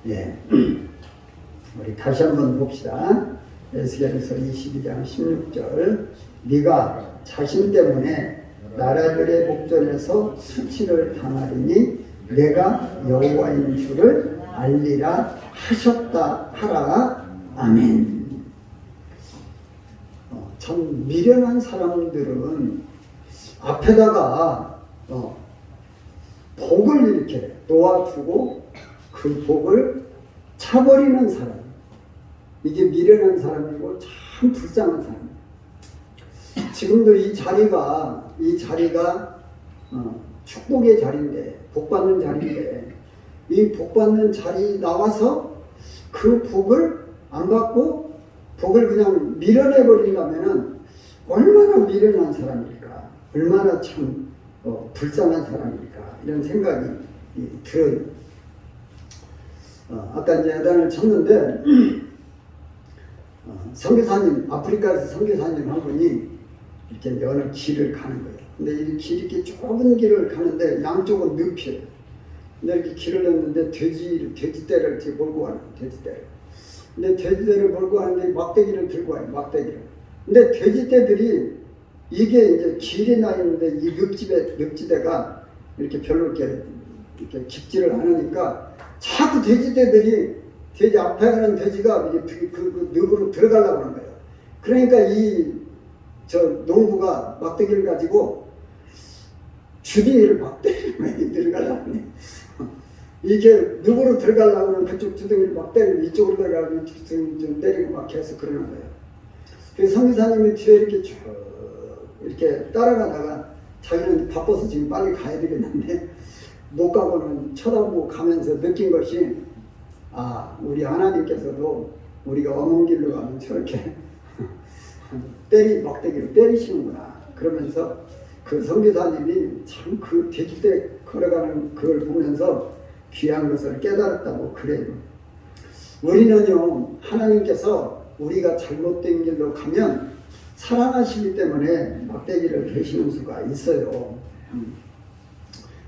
예. 우리 다시 한번 봅시다. 에스겔서 22장 16절. 네가 자신 때문에 나라들의 목전에서 수치를 당하리니 내가 여호와인 줄을 알리라 하셨다 하라. 아멘. 참 미련한 사람들은 앞에다가 복을 이렇게 놓아두고 그 복을 차버리는 사람, 이게 미련한 사람이고 참 불쌍한 사람. 지금도 이 자리가 축복의 자리인데, 복받는 자리인데, 이 복받는 자리 나와서 그 복을 안 받고 복을 그냥 밀어내 버린다면은 얼마나 미련한 사람일까, 얼마나 참 불쌍한 사람일까, 이런 생각이 들어요. 아까 이제 예단을 쳤는데 선교사님, 아프리카에서 선교사님 한 분이 이렇게 어느 길을 가는 거예요. 근데 이 길이 이렇게 좁은 길을 가는데 양쪽은 늪이에요. 근데 이렇게 길을 냈는데 돼지떼를 이렇게 몰고 가는 거예요. 돼지떼를. 근데 돼지떼를 몰고 가는데 막대기를 들고 와요. 막대기를. 근데 돼지떼들이 이게 이제 길이 나 있는데 이 늪지대가 이렇게 별로 이렇게 깊지를 않으니까 자꾸 돼지떼들이 돼지 앞에 가는 돼지가 이제 그 늪으로 들어가려고 하는 거예요. 그러니까 농부가 막대기를 가지고 주둥이를 막대기를 들어가려고 하네. 이게 늪으로 들어가려고 하면 그쪽 주둥이를 막 때리고 이쪽으로 들어가고 이쪽 주둥이 좀 때리고 막 계속 그러는 거예요. 그래서 선교사님이 뒤에 이렇게 쭉 이렇게 따라가다가 자기는 바빠서 지금 빨리 가야 되겠는데 못 가고는 쳐다보고 가면서 느낀 것이, 우리 하나님께서도 우리가 엄한 길로 가면 저렇게 막대기로 때리시는구나. 그러면서 그 선교사님이 참 그 돼지떼 걸어가는 그걸 보면서 귀한 것을 깨달았다고 그래요. 우리는요, 하나님께서 우리가 잘못된 길로 가면 사랑하시기 때문에 막대기를 대시는 수가 있어요.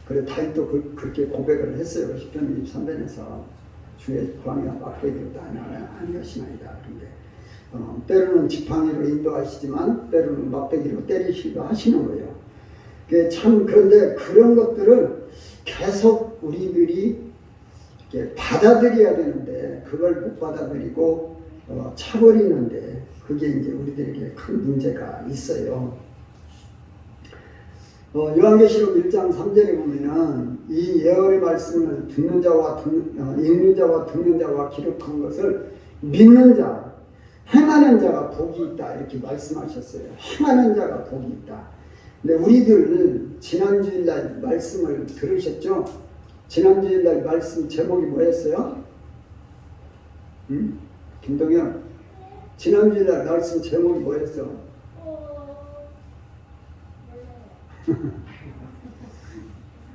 그래 다윗도 그렇게 고백을 했어요. 시편 23편에서 주의 광야 막대기로도 아니하시나이다. 그런데 때로는 지팡이로 인도하시지만 때로는 막대기로 때리시기도 하시는 거예요. 그런데 그런 것들을 계속 우리들이 이렇게 받아들여야 되는데 그걸 못 받아들이고 차버리는데 그게 이제 우리들에게 큰 문제가 있어요. 요한계시록 1장 3절에 보면은 이 예언의 말씀을 읽는 자와 듣는 자와 기록한 것을 믿는 자, 행하는 자가 복이 있다, 이렇게 말씀하셨어요. 행하는 자가 복이 있다. 근데 우리들 지난주일날 말씀을 들으셨죠? 지난주일날 말씀 제목이 뭐였어요? 김동현, 지난주일날 말씀 제목이 뭐였어?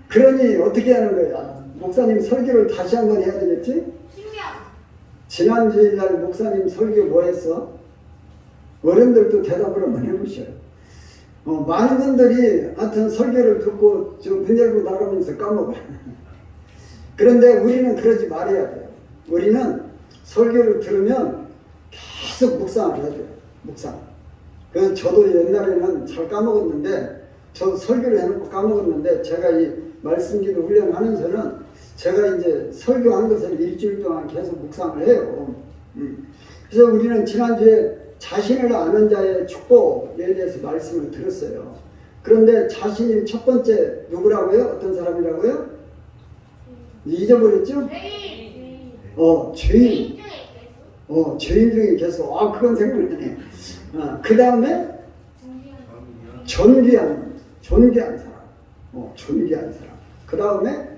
그러니 어떻게 하는 거야? 목사님 설교를 다시 한번 해야 되겠지? 지난주일날 목사님 설교 뭐 했어? 어른들도 대답을 한번 해보셔요. 많은 분들이 하여튼 설교를 듣고 문 열고 나가면서 까먹어요. 그런데 우리는 그러지 말아야 돼요. 우리는 설교를 들으면 계속 묵상을 해야 돼요. 묵상. 그래서 저도 옛날에는 잘 까먹었는데, 저도 설교를 해놓고 까먹었는데, 제가 이 말씀기도 훈련하면서는 제가 이제 설교한 것을 일주일 동안 계속 묵상을 해요. 그래서 우리는 지난주에 자신을 아는 자의 축복에 대해서 말씀을 들었어요. 그런데 자신이 첫 번째 누구라고요? 어떤 사람이라고요? 잊어버렸죠? 죄인. 죄인 중에 계속. 그건 생각나네. 그 다음에 존귀한 사람. 존귀한 사람. 그 다음에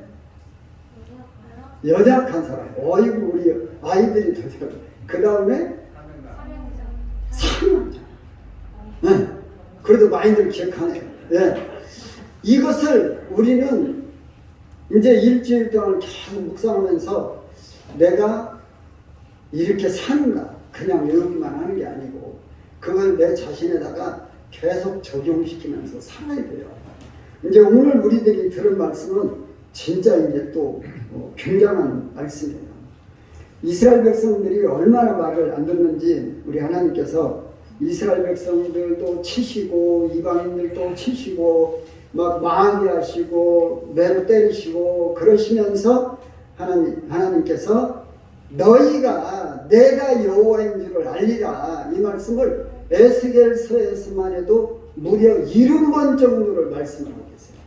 연약한 사람. 어이구, 우리 아이들이 더 잘. 그 다음에 사랑자. 그래도 많이들 기억하네요. 이것을 우리는 이제 일주일 동안 계속 묵상하면서 내가 이렇게 사는가, 그냥 외우기만 하는 게 아니고 그걸 내 자신에다가 계속 적용시키면서 살아야 돼요. 이제 오늘 우리들이 들은 말씀은 진짜 이제 또 굉장한 말씀이에요. 이스라엘 백성들이 얼마나 말을 안 듣는지 우리 하나님께서 이스라엘 백성들도 치시고 이방인들도 치시고 막 망하게 하시고 매로 때리시고 그러시면서 하나님께서 너희가 내가 여호와인 줄을 알리라 이 말씀을 에스겔서에서만 해도 무려 70번 정도를 말씀하고 계세요.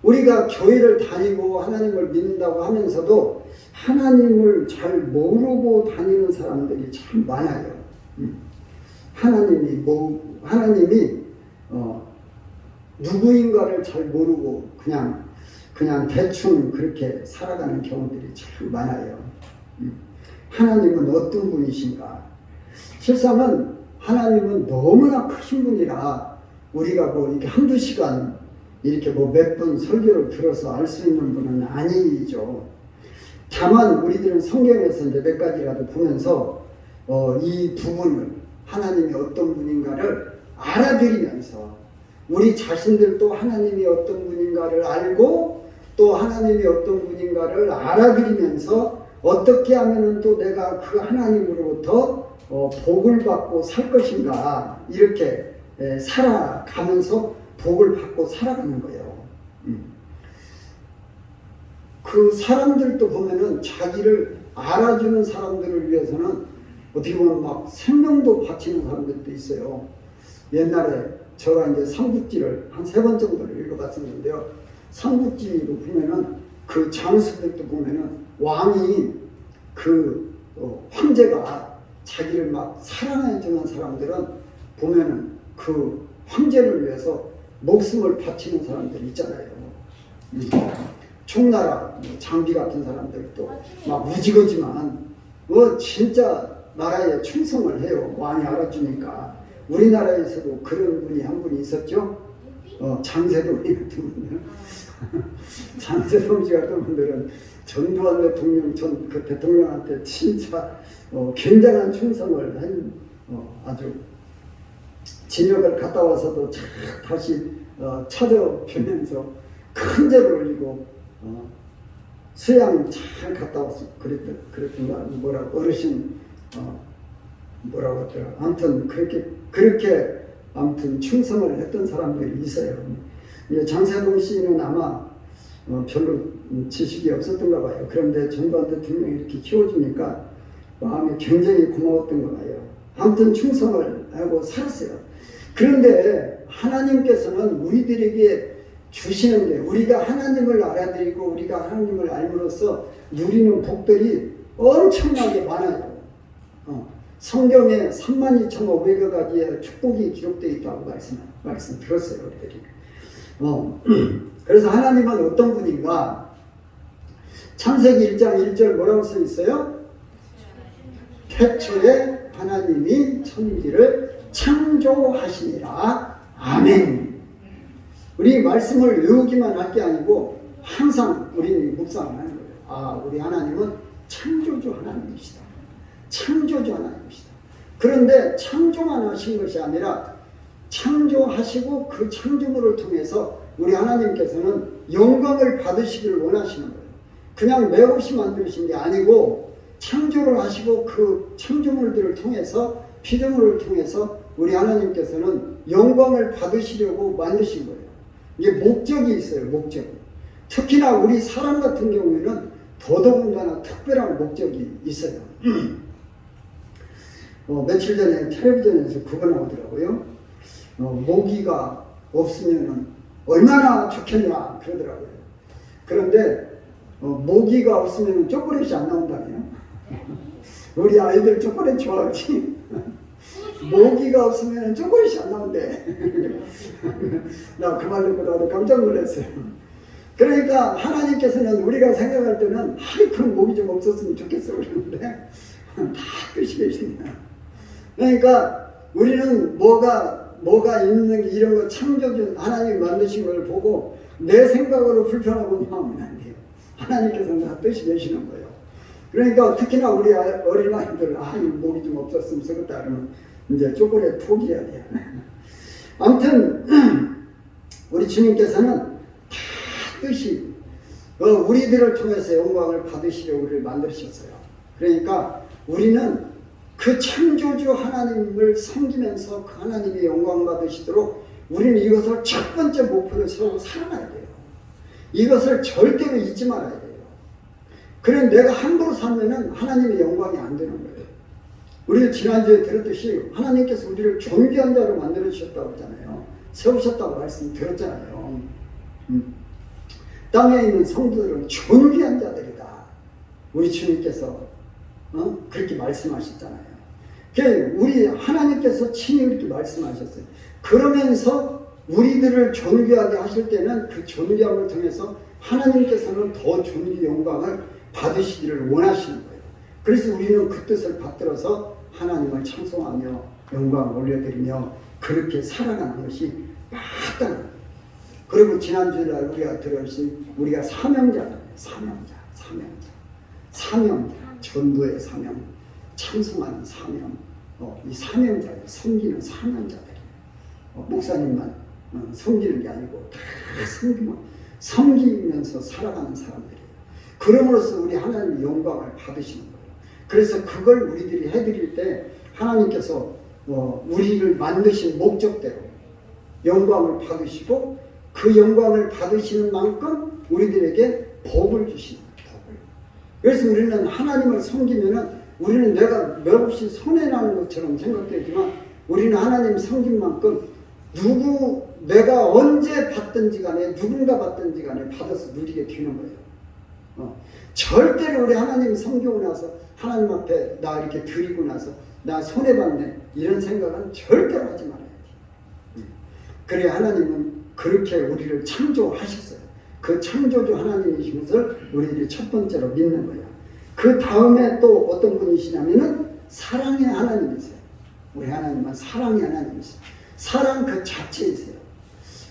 우리가 교회를 다니고 하나님을 믿는다고 하면서도 하나님을 잘 모르고 다니는 사람들이 참 많아요. 하나님이 누구인가를 잘 모르고 그냥 대충 그렇게 살아가는 경우들이 참 많아요. 하나님은 어떤 분이신가? 실상은 하나님은 너무나 크신 분이라 우리가 뭐 이렇게 한두 시간 이렇게 뭐 몇 분 설교를 들어서 알 수 있는 분은 아니죠. 다만 우리들은 성경에서 이제 몇 가지라도 보면서 이 부분을 하나님이 어떤 분인가를 알아들이면서 우리 자신들도 하나님이 어떤 분인가를 알고 또 하나님이 어떤 분인가를 알아들이면서 어떻게 하면 또 내가 그 하나님으로부터 복을 받고 살 것인가 이렇게 살아가면서 복을 받고 살아가는 거예요. 그 사람들도 보면은 자기를 알아주는 사람들을 위해서는 어떻게 보면 막 생명도 바치는 사람들도 있어요. 옛날에 제가 이제 삼국지를 한 3번 정도를 읽어봤었는데요. 삼국지로 보면은 그 장수들도 보면은 왕이 그 황제가 자기를 막 사랑해주는 사람들은 보면은 그 황제를 위해서 목숨을 바치는 사람들 있잖아요. 총나라 장비 같은 사람들도 막 무지거지만 진짜 나라에 충성을 해요. 왕이 알아주니까. 우리나라에서도 그런 분이 한 분이 있었죠. 장세동 같은 분들. 장세동 씨 같은 분들은 전두환 대통령 그 대통령한테 진짜 굉장한 충성을 한 아주 진역을 갔다 와서도 다시 찾아뵈면서 큰 죄를 올리고 수양 잘 갔다 왔어. 그랬던 뭐라고 어르신 뭐라고 하더라. 아무튼 그렇게 아무튼 충성을 했던 사람들이 있어요. 장세동 씨는 아마 별로 지식이 없었던가 봐요. 그런데 전두환 대통령이 이렇게 키워주니까 마음이 굉장히 고마웠던가 봐요. 아무튼 충성을 하고 살았어요. 그런데 하나님께서는 우리들에게 주시는 게 우리가 하나님을 알아들이고 우리가 하나님을 알므로써 누리는 복들이 엄청나게 많아요. 성경에 32,500여 가지의 축복이 기록되어 있다고 말씀 들었어요. 우리들이. 그래서 하나님은 어떤 분인가? 창세기 1장 1절 뭐라고 써 있어요? 태초에 하나님이 천지를 창조하시니라. 아멘. 우리 말씀을 외우기만 할 게 아니고 항상 우리는 묵상을 하는 거예요. 우리 하나님은 창조주 하나님이시다. 창조주 하나님이시다. 그런데 창조만 하신 것이 아니라 창조하시고 그 창조물을 통해서 우리 하나님께서는 영광을 받으시기를 원하시는 거예요. 그냥 매없이 만드신 게 아니고 창조를 하시고 그 창조물들을 통해서 피조물을 통해서 우리 하나님께서는 영광을 받으시려고 만드신 거예요. 이게 목적이 있어요. 목적이. 특히나 우리 사람 같은 경우에는 더더군다나 특별한 목적이 있어요. 며칠 전에 텔레비전에서 그거 나오더라고요. 모기가 없으면 얼마나 좋겠냐 그러더라고요. 그런데 모기가 없으면 초콜릿이 안 나온다네요. 우리 아이들 초콜릿 좋아하지. 모기가 없으면 초콜릿이 안 나온대. 나 그 말 듣고 나도 깜짝 놀랐어요. 그러니까 하나님께서는 우리가 생각할 때는 그런 모기 좀 없었으면 좋겠어 그러는데 다 뜻이 계시네요. 그러니까 우리는 뭐가 있는 게 이런 거 창조주 하나님 만드신 걸 보고 내 생각으로 불편하고 마음은 안 돼요. 하나님께서는 다 뜻이 되시는 거예요. 그러니까 특히나 우리 어린아이들 목이 좀 없었으면 좋겠다 그러면 이제 초콜릿 포기해야 돼요. 아무튼 우리 주님께서는 다 뜻이 우리들을 통해서 영광을 받으시려고 우리를 만드셨어요. 그러니까 우리는 그 창조주 하나님을 섬기면서 그 하나님의 영광 받으시도록 우리는 이것을 첫 번째 목표로 세우고 살아가야 돼요. 이것을 절대로 잊지 말아야 돼요. 그래 내가 함부로 살면은 하나님의 영광이 안 되는 거예요. 우리 지난주에 들었듯이 하나님께서 우리를 존귀한 자로 만들어 주셨다고 했잖아요. 세우셨다고 말씀 들었잖아요. 땅에 있는 성도들은 존귀한 자들이다. 우리 주님께서 그렇게 말씀하셨잖아요. 우리 하나님께서 친히 이렇게 말씀하셨어요. 그러면서 우리들을 존귀하게 하실 때는 그 존귀함을 통해서 하나님께서는 더 존귀 영광을 받으시기를 원하시는 거예요. 그래서 우리는 그 뜻을 받들어서 하나님을 찬송하며 영광을 올려드리며 그렇게 살아가는 것이 마땅한 거예요. 그리고 지난주에 우리가 들으신 우리가 사명자잖아요. 사명자, 전도의 사명, 찬송하는 사명, 이 사명자예요. 섬기는 사명자들이에요. 목사님만 섬기는 게 아니고 다 섬기면서 살아가는 사람들이에요. 그럼으로써 우리 하나님의 영광을 받으시는 거예요. 그래서 그걸 우리들이 해드릴 때 하나님께서 우리를 만드신 목적대로 영광을 받으시고 그 영광을 받으시는 만큼 우리들에게 복을 주시는 거예요. 그래서 우리는 하나님을 섬기면은 우리는 내가 몹시 손해나는 것처럼 생각되지만 우리는 하나님 섬긴 만큼 내가 언제 받든지 간에 누군가 받든지 간에 받아서 누리게 되는 거예요. 절대로 우리 하나님 섬기고 나서 하나님 앞에 나 이렇게 드리고 나서 나 손해봤네 이런 생각은 절대로 하지 말아야 돼. 그래 하나님은 그렇게 우리를 창조하셨어요. 그 창조주 하나님이신 것을 우리들이 첫 번째로 믿는 거예요. 그 다음에 또 어떤 분이시냐면은 사랑의 하나님이세요. 우리 하나님은 사랑의 하나님이세요. 사랑 그 자체이세요.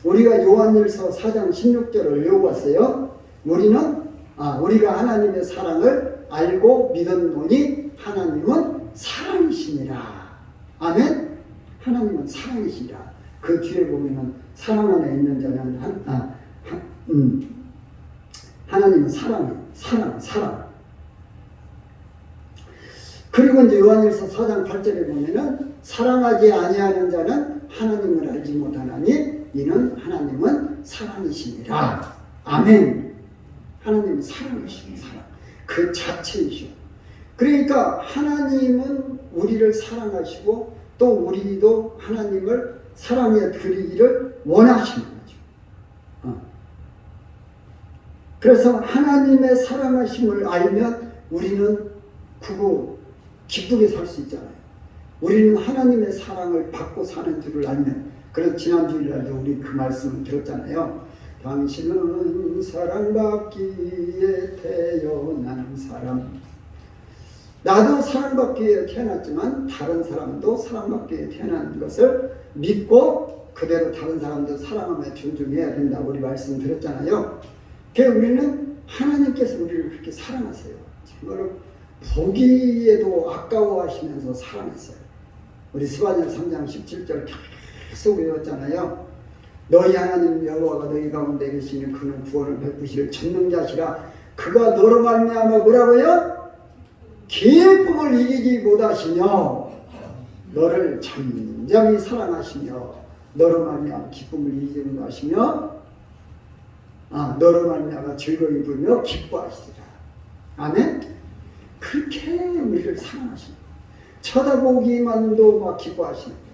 우리가 요한일서 4장 16절을 외워봤어요. 우리가 하나님의 사랑을 알고 믿었노니 하나님은 사랑이시니라. 아멘. 하나님은 사랑이시니라. 그 뒤에 보면은 사랑 안에 있는 자는 하나님은 사랑. 그리고 이제 요한일서 4장 8절에 보면은 사랑하지 아니하는 자는 하나님을 알지 못하나니 이는 하나님은 사랑이시니라. 아멘. 하나님은 사랑이시니 사랑. 그 자체이시오. 그러니까 하나님은 우리를 사랑하시고 또 우리도 하나님을 사랑해 드리기를 원하시는 거죠. 그래서 하나님의 사랑하심을 알면 우리는 기쁘게 살 수 있잖아요. 우리는 하나님의 사랑을 받고 사는 줄을 알면, 그래서 지난주일날도 우리 그 말씀을 들었잖아요. 당신은 사랑받기에 태어난 사람. 나도 사랑받기 위해 태어났지만 다른 사람도 사랑받기 위해 태어난 것을 믿고 그대로 다른 사람도 사랑하며 존중해야 된다고 우리 말씀 드렸잖아요. 그래서 우리는 하나님께서 우리를 그렇게 사랑하세요. 정말로 보기에도 아까워하시면서 사랑했어요. 우리 스바냐 3장 17절 계속 외웠잖아요. 너희 하나님 여호와가 너희 가운데 계시니 그는 구원을 베푸실 전능자시라. 그가 너로 말미암아 뭐라고요? 기쁨을 이기지 못하시며 너를 잠잠히 사랑하시며 너로 말미암아 기쁨을 이기지 못하시며 너로 말미암아 즐거이 부르며 기뻐하시리라. 아멘. 그렇게 우리를 사랑하시는 거예요. 쳐다보기만도 막 기뻐하시는 거예요.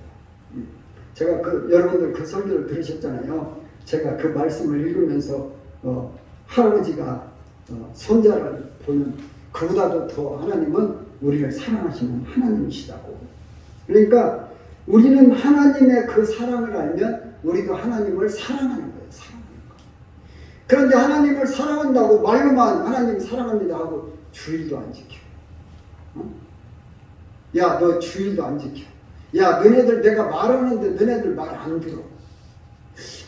제가 여러분들 그 설교를 들으셨잖아요. 제가 그 말씀을 읽으면서 할아버지가 손자를 보는 그보다도 더 하나님은 우리를 사랑하시는 하나님이시다고. 그러니까 우리는 하나님의 그 사랑을 알면 우리도 하나님을 사랑하는 거예요. 사랑하는 거. 그런데 하나님을 사랑한다고 말로만 하나님 사랑합니다 하고 주일도 안 지켜. 야, 너 주일도 안 지켜. 야, 너네들 내가 말하는데 너네들 말 안 들어.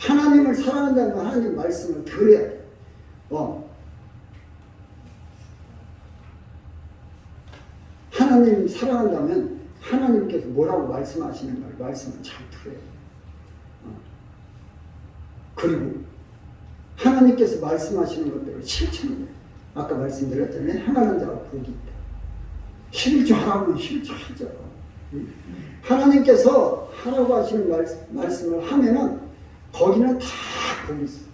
하나님을 사랑한다면 하나님 말씀을 들어야 돼. 하나님 사랑한다면 하나님께서 뭐라고 말씀하시는 걸 말씀을 잘 들어야 돼. 그리고 하나님께서 말씀하시는 것들을 실천해요. 아까 말씀드렸잖아요. 행하는 자가 복이 있다. 11조 하라면 11조 하죠. 하나님께서 하라고 하시는 말씀을 하면은 거기는 다 복이 있어요.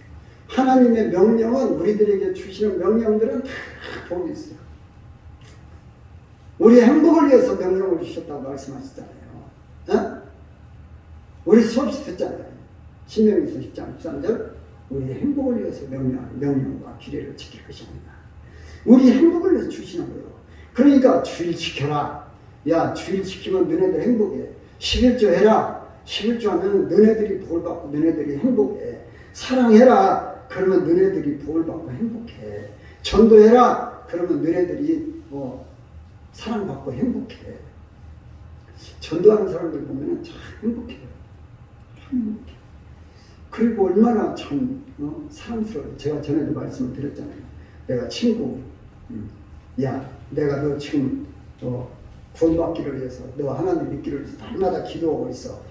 하나님의 명령은, 우리들에게 주시는 명령들은 다 복이 있어요. 우리의 행복을 위해서 명령을 주셨다고 말씀하셨잖아요. 어? 우리 수업시 듣잖아요. 신명기서 10장 13절, 우리의 행복을 위해서 명령하는 명령과 규례를 지킬 것이 아니라 우리 행복을 위해서 주시는 거예요. 그러니까 주일 지켜라. 야, 주일 지키면 너네들 행복해. 11조 해라. 11조 하면 너네들이 복을 받고 너네들이 행복해. 사랑해라. 그러면 너네들이 복을 받고 행복해. 전도해라. 그러면 너네들이 사랑받고 행복해. 전도하는 사람들 보면 참 행복해요. 행복해. 그리고 얼마나 참 사랑스러워요. 제가 전에도 말씀을 드렸잖아요. 내가 친구, 야, 내가 너 지금 구원받기를 위해서, 너 하나님 믿기를 위해서 날마다 기도하고 있어.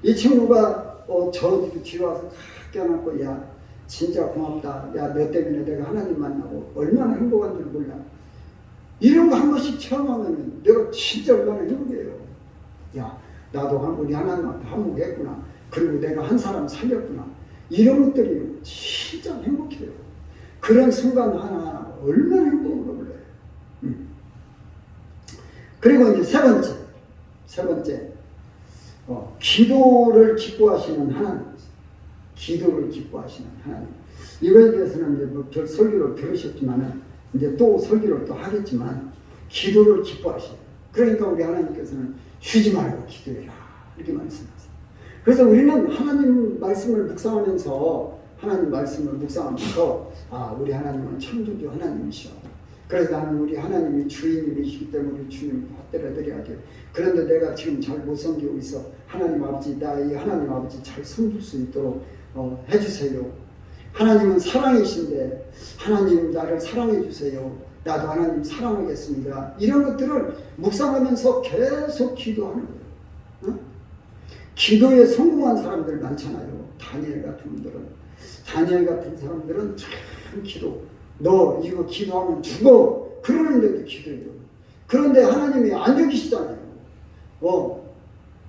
이 친구가 저 뒤에 와서 껴안고, 야, 진짜 고맙다. 야, 너 때문에 내가 하나님 만나고 얼마나 행복한 줄 몰라. 이런 거 한 번씩 체험하면 내가 진짜 얼마나 행복해요. 야, 나도 우리 하나님한테 한몫했구나. 그리고 내가 한 사람 살렸구나. 이런 것들이 진짜 행복해요. 그런 순간 하나 얼마나 행복으로 몰라요. 그리고 이제 세 번째, 기도를 기뻐하시는 하나님. 기도를 기뻐하시는 하나님. 이거에 대해서는 이제 별 설교를 들으셨지만은, 이제 또 설교를 또 하겠지만, 기도를 기뻐하시는. 그러니까 우리 하나님께서는 쉬지 말고 기도해라. 이렇게 말씀하세요. 그래서 우리는 하나님 말씀을 묵상하면서, 우리 하나님은 창조주 하나님이시오. 그래서 나는 우리 하나님이 주인님이시기 때문에 우리 주님 받들어 드려야 돼요. 그런데 내가 지금 잘 못 섬기고 있어. 하나님 아버지, 나 이 하나님 아버지 잘 섬길 수 있도록 해주세요. 하나님은 사랑이신데 하나님 나를 사랑해 주세요. 나도 하나님 사랑하겠습니다. 이런 것들을 묵상하면서 계속 기도하는 거예요. 어? 기도에 성공한 사람들 많잖아요. 다니엘 같은 사람들은 참 너 이거 기도하면 죽어. 그러는데도 기도해요. 그런데 하나님이 안 죽이시잖아요.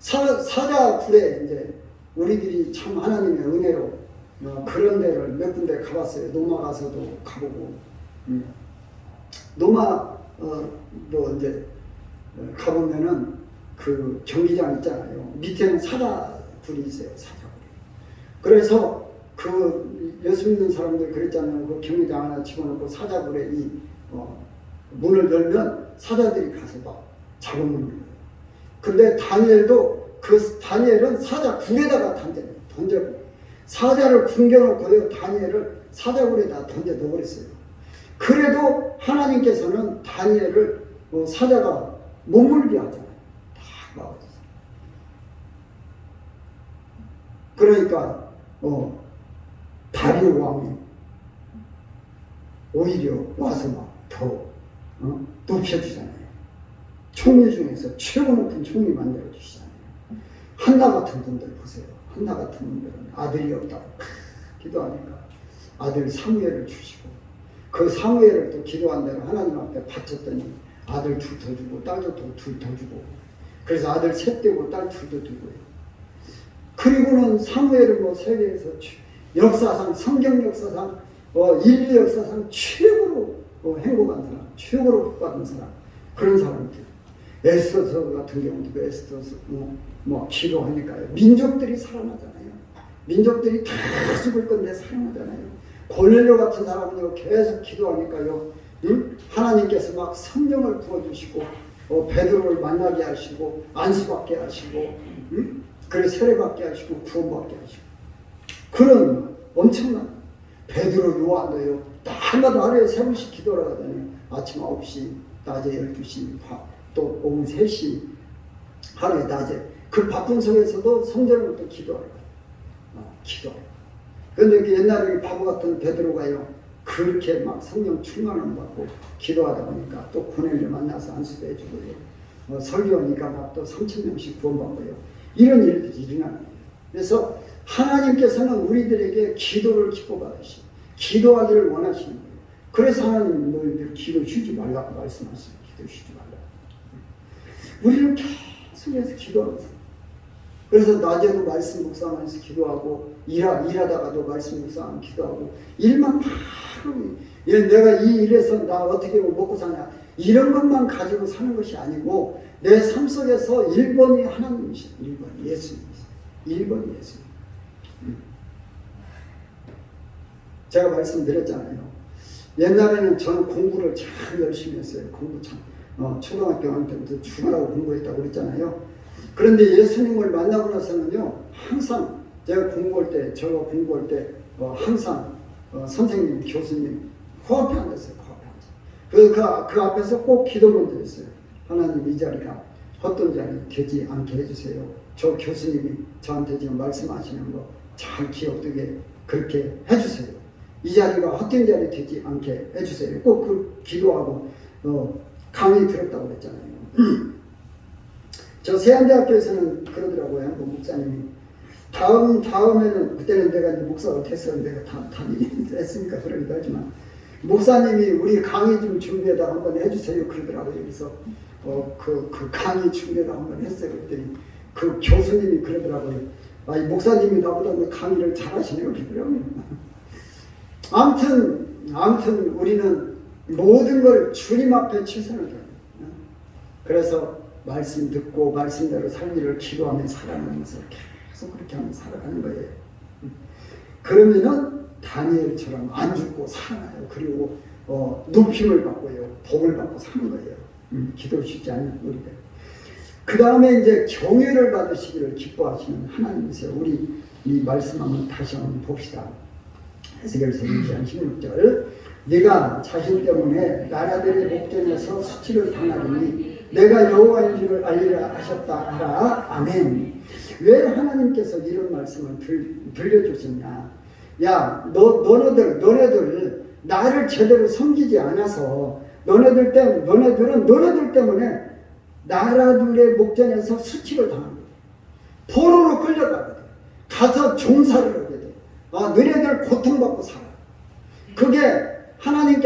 사자굴에 이제 우리들이 참 하나님의 은혜로 그런 데를 몇 군데 가봤어요. 노마 가서도 가보고, 노마도 이제 가보면은 그 경기장 있잖아요. 밑에는 사자굴이 있어요. 사자굴. 그래서 그 예수 믿는 사람들 그랬잖아요. 그 경기장 하나 집어넣고 사자굴에 이 문을 열면 사자들이 가서 막 잡아먹는 거예요. 근데 다니엘은 사자굴에다가 던져요. 사자를 굶겨놓고요, 다니엘을 사자굴에다 던져 넣어버렸어요. 그래도 하나님께서는 다니엘을 사자가 못 물게 하잖아요. 다 막아줬어요. 그러니까 다리오 왕이 오히려 와서 막 더 높여주잖아요. 총리 중에서 최고 높은 총리 만들어주시잖아요. 한나 같은 분들 보세요. 한나 같은 분들은 아들이 없다고 기도하니까 아들 사무엘을 주시고, 그 사무엘을 또 기도한 대로 하나님 앞에 바쳤더니 아들 둘 더 주고 딸도 둘 더 주고, 그래서 아들 셋 되고 딸 둘도 주고요. 그리고는 사무엘은 세계에서 역사상, 성경 역사상, 인류 역사상 최고로 행복한 사람, 최고로 복받은 사람, 그런 사람들. 에스더서 같은 경우도 에스더서 기도하니까요. 민족들이 살아나잖아요. 민족들이 다 죽을 건데 살아나잖아요. 고넬료 같은 사람은요, 계속 기도하니까요. 하나님께서 막 성령을 부어주시고, 베드로를 만나게 하시고, 안수받게 하시고, 그래서 세례받게 하시고, 구원받게 하시고. 그런 엄청난 베드로 요한도요. 날마다 하루에 3번씩 기도를 하잖아요. 아침 9시, 낮에 12시, 또 오후 3시, 하루에 낮에. 그 바쁜 속에서도 성전을 또 기도해요. 그런데 옛날에 바보 같은 베드로가요, 그렇게 막 성령 충만을 받고 기도하다 보니까 또 고넬료 만나서 안수도 해주고요. 설교하니까 막 또 3,000명씩 구원받고요. 이런 일들이 일어나는 거예요. 그래서 하나님께서는 우리들에게 기도를 기뻐받으시고, 기도하기를 원하시는 거예요. 그래서 하나님 너희들 기도 쉬지 말라고 말씀하시죠. 기도 쉬지 말라고. 우리는 계속해서 기도하면서, 그래서 낮에도 말씀 묵상하면서 기도하고, 일하다가도 말씀 묵상하면서 기도하고, 일만 바로 내가 이 일에서 나 어떻게 먹고 사냐 이런 것만 가지고 사는 것이 아니고, 내 삶 속에서 1번이 하나님이시죠. 1번 예수님이시죠. 1번 예수님. 제가 말씀드렸잖아요. 옛날에는 저는 공부를 참 열심히 했어요. 공부 참 초등학교 때부터 죽으라고 공부했다고 그랬잖아요. 그런데 예수님을 만나고 나서는요, 항상 제가 공부할 때, 저가 공부할 때 항상 선생님, 교수님 코앞에 앉았어요. 코앞에 앉아. 그 앞에서 꼭 기도만 드렸어요. 하나님, 이 자리가 헛된 자리 되지 않게 해주세요. 저 교수님이 저한테 지금 말씀하시는 거 잘 기억되게 그렇게 해주세요. 이 자리가 헛된 자리 되지 않게 해주세요. 꼭 그 기도하고 강의 들었다고 그랬잖아요. 저 세안대학교에서는 그러더라고요. 한번 목사님이 다음에는, 그때는 내가 이제 목사가 됐어요. 내가 했으니까 그러기도 하지만, 목사님이 우리 강의 좀 준비해다 한번 해주세요 그러더라고요. 그래서 그 강의 준비해다 한번 했어요. 그랬더니 그 교수님이 그러더라고요. 이 목사님이 나보다 강의를 잘하시네요 그러더라고요. 아무튼 우리는 모든 걸 주님 앞에 최선을 다해요. 그래서 말씀 듣고 말씀대로 살기를 기도하며 살아가면서 계속 그렇게 하면서 살아가는 거예요. 그러면은 다니엘처럼 안 죽고 살아나요. 그리고 높임을 받고요, 복을 받고 사는 거예요. 기도 쉽지 않는 우리들. 그 다음에 이제 경외를 받으시기를 기뻐하시는 하나님이세요. 우리 이 말씀 한번 다시 한번 봅시다. 에스겔서 2장 16절. 네가 자신 때문에 나라들의 목전에서 수치를 당하리니 내가 여호와인 줄을 알리라 하셨다 하라. 아멘. 왜 하나님께서 이런 말씀을 들려주셨냐? 야, 너네들 나를 제대로 섬기지 않아서 너네들 때문에 나라들의 목전에서 수치를 당합니다. 포로로 끌려가게 돼. 가서 종살을 하게 돼. 너네들 고통받고 살아. 그게 하나님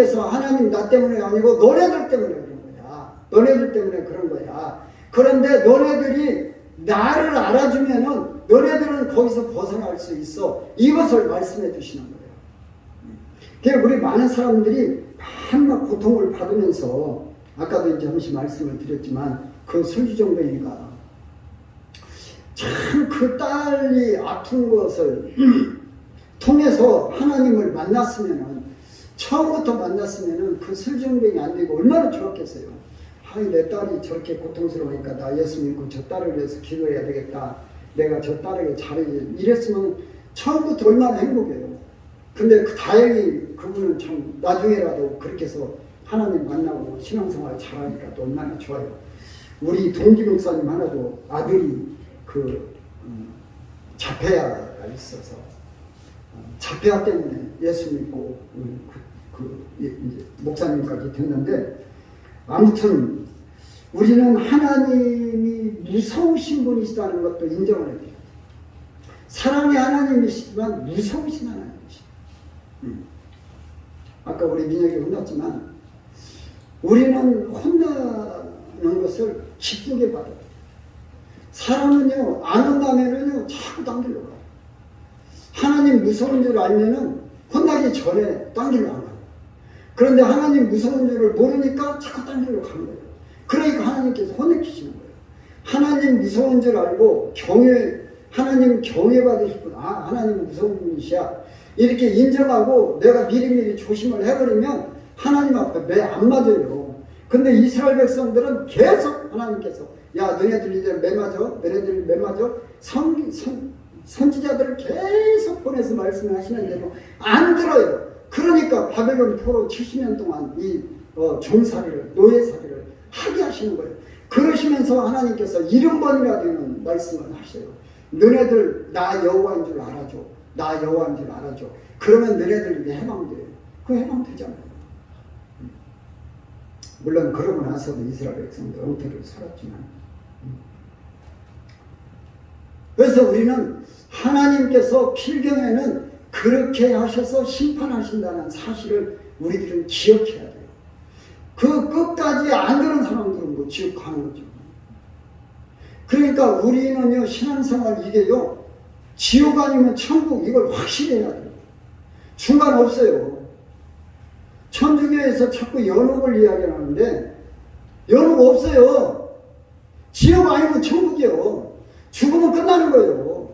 나 때문에 아니고 너네들 때문에 그런 거야. 너네들 때문에 그런 거야. 그런데 너네들이 나를 알아주면은 너네들은 거기서 벗어날 수 있어. 이것을 말씀해 주시는 거예요. 그러니까 우리 많은 사람들이 한낱 고통을 받으면서, 아까도 이제 잠시 말씀을 드렸지만, 그 술주정뱅이가 참 그 딸이 아픈 것을 통해서 하나님을 처음부터 만났으면은 그 술주정뱅이 안 되고 얼마나 좋았겠어요. 내 딸이 저렇게 고통스러우니까 나 예수 믿고 저 딸을 위해서 기도해야 되겠다. 내가 저 딸에게 잘해야지. 이랬으면 처음부터 얼마나 행복해요. 근데 다행히 그분은 참 나중에라도 그렇게 해서 하나님 만나고 신앙생활 잘하니까 또 얼마나 좋아요. 우리 동기 목사님 하나도 아들이 자폐아가 있어서 자폐아 때문에 예수 믿고 이제 목사님까지 됐는데, 아무튼 우리는 하나님이 무서우신 분이시다는 것도 인정을 해야 돼요. 사랑의 하나님이시지만 무서우신 하나님이시죠. 아까 우리 민혁이 혼났지만 우리는 혼나는 것을 기쁘게 받아요. 사람은요, 안 혼나면은요 자꾸 딴 길로 가요. 하나님 무서운 줄 알면은 혼나기 전에 딴 길로 안 가요. 그런데 하나님 무서운 줄을 모르니까 자꾸 딴 길로 가는 거예요. 그러니까 하나님께서 혼내키시는 거예요. 하나님 무서운 줄 알고 하나님 경외받으실 분, 하나님 무서운 분이시야, 이렇게 인정하고 내가 미리미리 조심을 해버리면 하나님 앞에 매 안 맞아요. 근데 이스라엘 백성들은 계속 하나님께서, 야, 너네들 이제 매 맞아. 선지자들을 계속 보내서 말씀하시는 대로 안 들어요. 그러니까 바벨론 포로 70년 동안 이 종살이를, 노예살이를 하게 하시는 거예요. 그러시면서 하나님께서 70번이나 말씀을 하셔요. 너네들 나 여호와인 줄 알아줘. 나 여호와인 줄 알아줘. 그러면 너네들에게 해방돼요. 그 해방되잖아요. 물론 그러고 나서도 이스라엘 백성들 엉터리로 살았지만, 그래서 우리는 하나님께서 필경에는 그렇게 하셔서 심판하신다는 사실을 우리들은 기억해야 돼요. 그 끝까지 안 되는 사람들은 뭐 지옥 가는 거죠. 그러니까 우리는요, 신앙생활 이게요, 지옥 아니면 천국, 이걸 확실히 해야 돼요. 중간 없어요. 천주교에서 자꾸 연옥을 이야기하는데 연옥 없어요. 지옥 아니면 천국이요. 죽으면 끝나는 거예요.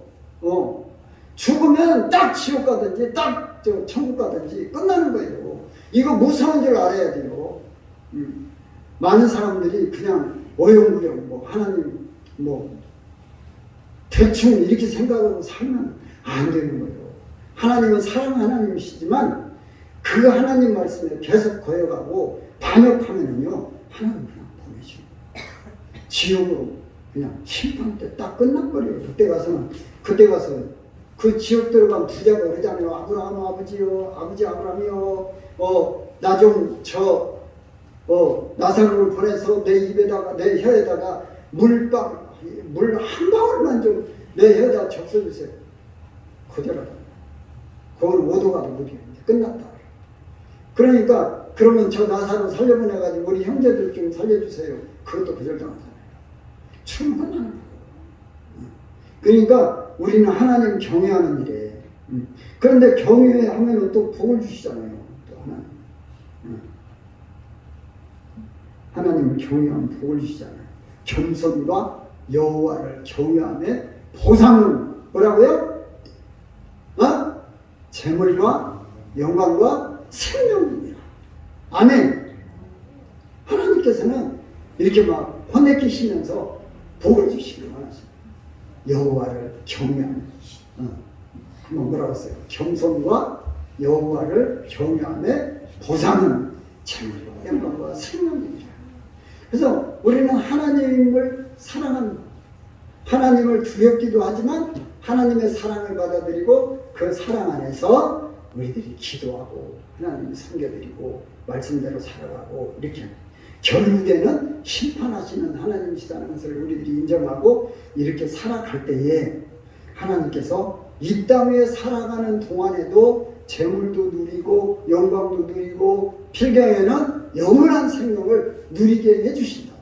죽으면 딱 지옥 가든지 딱 천국 가든지 끝나는 거예요. 이거 무서운 줄 알아야 돼요. 많은 사람들이 그냥 어영부영 뭐 하나님 뭐 대충 이렇게 생각하고 살면 안 되는 거예요. 하나님은 사랑 하나님이시지만 그 하나님 말씀에 계속 거여가고 반역하면은요, 하나님 그냥 보내시고 지옥으로 그냥 심판 때 딱 끝나버려요. 그때 가서 그 지옥 들어간 부자가 그러잖아요. 아브라함 아버지요, 아버지 아브라함이요, 나 좀 나사로를 보내서 내 입에다가 내 혀에다가 물 한 방울만 좀 내 혀에다 적셔주세요. 거절하다. 그걸 오도가도 못해요. 끝났다. 그러니까 그러면 저 나사로 살려보내가지고 우리 형제들 좀 살려주세요. 그것도 거절당하잖아요. 충분한 거예요. 그러니까 우리는 하나님 경외하는 일에 그런데 경외하면 또 복을 주시잖아요. 또 하나님을 경외하면 복을 주시잖아요. 겸손과 여호와를 경외함의 보상은 뭐라고요? 재물과 영광과 생명입니다. 아멘. 하나님께서는 이렇게 막 혼내키시면서 복을 주시기 원하십니다. 여호와를 경외하는 한번 뭐라고 했어요? 겸손과 여호와를 경외함의 보상은 재물과 영광과 생명입니다. 그래서 우리는 하나님을 사랑합니다. 하나님을 두렵기도 하지만 하나님의 사랑을 받아들이고 그 사랑 안에서 우리들이 기도하고 하나님을 섬겨드리고 말씀대로 살아가고 이렇게 결국에는 심판하시는 하나님이시다는 것을 우리들이 인정하고 이렇게 살아갈 때에 하나님께서 이 땅 위에 살아가는 동안에도 재물도 누리고 영광도 누리고 필경에는 영원한 생명을 누리게 해주신다.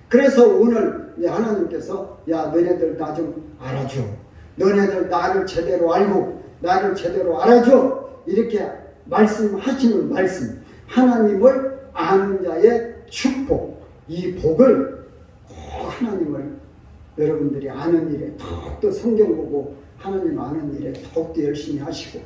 그래서 오늘 하나님께서 야 너네들 나 좀 알아줘. 너네들 나를 제대로 알고 나를 제대로 알아줘. 이렇게 말씀하시는 말씀, 하나님을 아는 자의 축복, 이 복을 꼭 하나님을 여러분들이 아는 일에 더욱더 성경 보고 하나님 아는 일에 더욱더 열심히 하시고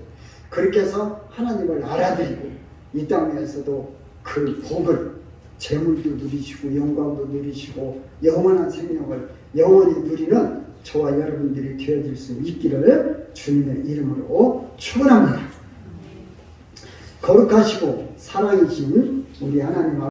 그렇게 해서 하나님을 알아들이고 이 땅에서도 그 복을 재물도 누리시고 영광도 누리시고 영원한 생명을 영원히 누리는 저와 여러분들이 되어질 수 있기를 주님의 이름으로 축원합니다. 거룩하시고 사랑이신 우리 하나님